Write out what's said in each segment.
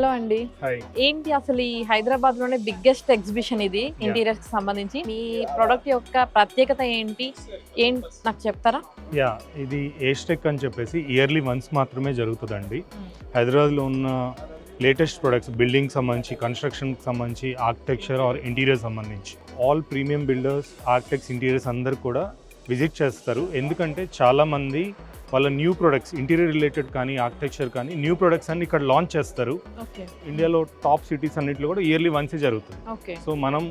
Hello అండి. ఏంటి అసలు ఈ హైదరాబాద్ లోనే బిగ్గెస్ట్ ఎగ్జిబిషన్ ఇది ఇంటీరియర్స్ కి సంబంధించి. మీ ప్రొడక్ట్ యొక్క ప్రత్యేకత ఏంటి నాకు చెప్తారా? యా, ఇది ఏస్టెక్ అని చెప్పేసి ఇయర్లీ వన్స్ మాత్రమే జరుగుతుందండి. హైదరాబాద్లో ఉన్న లేటెస్ట్ ప్రొడక్ట్స్, బిల్డింగ్ సంబంధించి, కన్స్ట్రక్షన్కి సంబంధించి, ఆర్కిటెక్చర్ ఆర్ ఇంటీరియర్ సంబంధించి all premium builders, architects, interiors అందరు కూడా విజిట్ చేస్తారు. ఎందుకంటే చాలామంది వాళ్ళ న్యూ ప్రొడక్ట్స్, ఇంటీరియర్ రిలేటెడ్ కానీ, ఆర్కిటెక్చర్ కానీ, న్యూ ప్రొడక్ట్స్ అన్ని ఇక్కడ లాంచ్ చేస్తారు. ఇండియాలో టాప్ సిటీస్ అన్నింటిలో కూడా ఇయర్లీ వన్సే జరుగుతుంది. సో మనం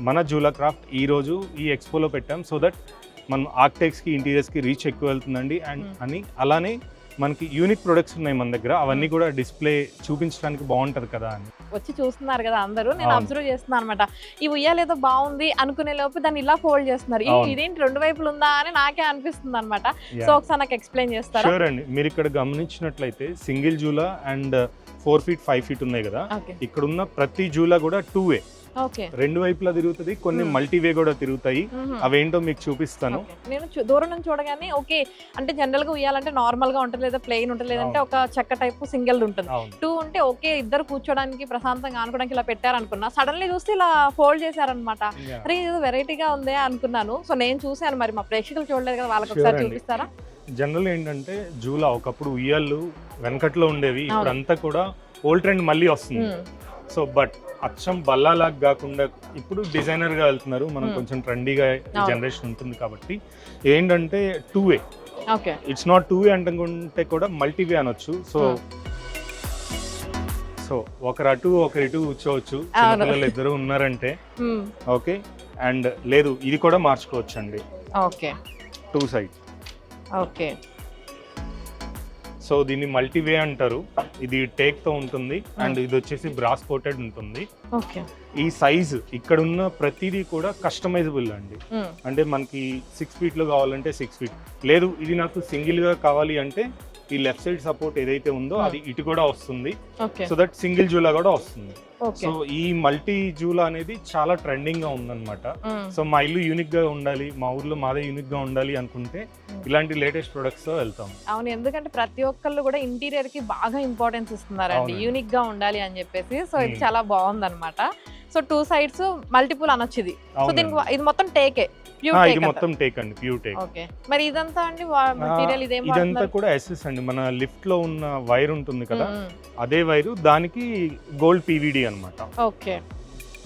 మన జూలా క్రాఫ్ట్ ఈరోజు ఈ ఎక్స్పోలో పెట్టాం. సో దట్ మనం ఆర్కిటెక్ట్స్కి, ఇంటీరియర్స్కి రీచ్ ఎక్కువ వెళ్తుందండి. అండ్ అలానే మనకి యూనిక్ ప్రొడక్ట్స్ ఉన్నాయి మన దగ్గర, అవన్నీ కూడా డిస్ప్లే చూపించడానికి బాగుంటది కదా అని వచ్చి చూస్తున్నారు కదా అందరూ. నేను అబ్జర్వ్ చేస్తున్నాను అనమాట. ఈ ఉయ్యాలేదో బాగుంది అనుకునే లోపు దాన్ని ఇలా ఫోల్డ్ చేస్తున్నారు. ఇదేంటి రెండు వైపులు ఉందా అని నాకే అనిపిస్తుంది అనమాట. సో ఒకసారి నాకు ఎక్స్ప్లెయిన్ చేస్తారా? షూర్ అండి. మీరు ఇక్కడ గమనించినట్లయితే సింగిల్ జూలా అండ్ 4 feet 5 feet ఉన్నాయి కదా. ఇక్కడ ఉన్న ప్రతి జూలా కూడా 2-way, రెండు వైపులా తిరుగుతుంది. కొన్ని మల్టీవే కూడా తిరుగుతాయి. అవేంటో మీకు చూపిస్తాను. నేను దూరం నుంచి చూడగానే ఓకే అంటే జనరల్ గా ఉయ్యాలంటే నార్మల్ గా ఉంటుంది, లేదా ప్లెయిన్ ఉంటుంది, లేదంటే ఒక చెక్క టైప్ సింగిల్ ఉంటుంది. 2 ఉంటే ఓకే ఇద్దరు కూర్చోడానికి ప్రశాంతంగా ఆనుకోవడానికి ఇలా పెట్టారనుకున్నా. సడన్లీ చూస్తే ఇలా ఫోల్డ్ చేశారనమాట. అరే ఇది వెరైటీగా ఉందే అనుకున్నాను. సో నేను చూసాను, మరి మా ప్రేక్షకులు చూడలేదు కదా, వాళ్ళకి ఒకసారి చూపిస్తారా? జనరల్ ఏంటంటే జూలా ఒకప్పుడు ఉయ్యాలు వెనకట్లో ఉండేవి, ఇప్పుడు అంతా కూడా ఓల్డ్ ట్రెండ్ మళ్ళీ వస్తుంది. సో బట్ అచ్చం బల్లాలాగా కాకుండా ఇప్పుడు డిజైనర్ గా వెళ్తున్నారు. మనం కొంచెం ట్రెండీగా జనరేషన్ ఉంటుంది కాబట్టి ఏంటంటే 2-way, ఇట్స్ నాట్ 2-way అంటుకుంటే కూడా మల్టీవే అనొచ్చు. సో ఒకరు అటు ఒకరు ఇటు కూర్చోవచ్చు. చిన్నపిల్లలు ఇద్దరు ఉన్నారంటే ఓకే. అండ్ లేదు ఇది కూడా మార్చుకోవచ్చు అండి, 2 sides. ఓకే. సో దీన్ని మల్టీవే అంటారు. ఇది టేక్ తో ఉంటుంది అండ్ ఇది వచ్చేసి బ్రాస్ కోటెడ్ ఉంటుంది. ఈ సైజ్ ఇక్కడ ఉన్న ప్రతిదీ కూడా కస్టమైజబుల్ అండి. అంటే మనకి 6 feet లో కావాలంటే 6 feet, లేదు ఇది నాకు సింగిల్ గా కావాలి అంటే ఈ లెఫ్ట్ సైడ్ సపోర్ట్ ఏదైతే ఉందో అది ఇటు కూడా వస్తుంది. సో దట్ సింగిల్ జూలా కూడా వస్తుంది. సో ఈ మల్టీ జూలా అనేది చాలా ట్రెండింగ్ గా ఉందన్నమాట. సో మా ఇల్లు యూనిక్ గా ఉండాలి, మా ఊర్లో మాదే యూనిక్ గా ఉండాలి అనుకుంటే ఇలాంటి లేటెస్ట్ ప్రొడక్ట్స్ తో వెళ్తాం. అవును, ఎందుకంటే ప్రతి ఒక్కళ్ళు కూడా ఇంటీరియర్ కి బాగా ఇంపార్టెన్స్ ఇస్తున్నారండి, యూనిక్ గా ఉండాలి అని చెప్పేసి. సో ఇది చాలా బాగుంది అనమాట. సో 2 sides మల్టిపుల్ అనొచ్చు ఇది. సో దీనికి ఇది మొత్తం టేకే, ఇది మొత్తం టేక్ అండి, ప్యూర్ టేక్. ఓకే. మరి ఇదంతా అండి మెటీరియల్ ఇదంతా కూడా ఎస్ఎస్ అండి. మన లిఫ్ట్ లో ఉన్న వైర్ ఉంటుంది కదా, అదే వైరు, దానికి గోల్డ్ పీవీడీ అన్నమాట. ఓకే.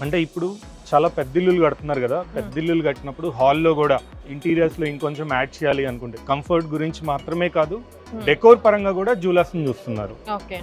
అంటే ఇప్పుడు చాలా పెద్ద ఇల్లులు కడుతున్నారు కదా, పెద్ద ఇల్లులు కట్టినప్పుడు హాల్లో కూడా ఇంటీరియర్స్ లో ఇంకొంచెం యాడ్ చేయాలి అనుకుంటే కంఫర్ట్ గురించి మాత్రమే కాదు, డెకోర్ పరంగా కూడా జూలాస్ ని చూస్తున్నారు. ఓకే.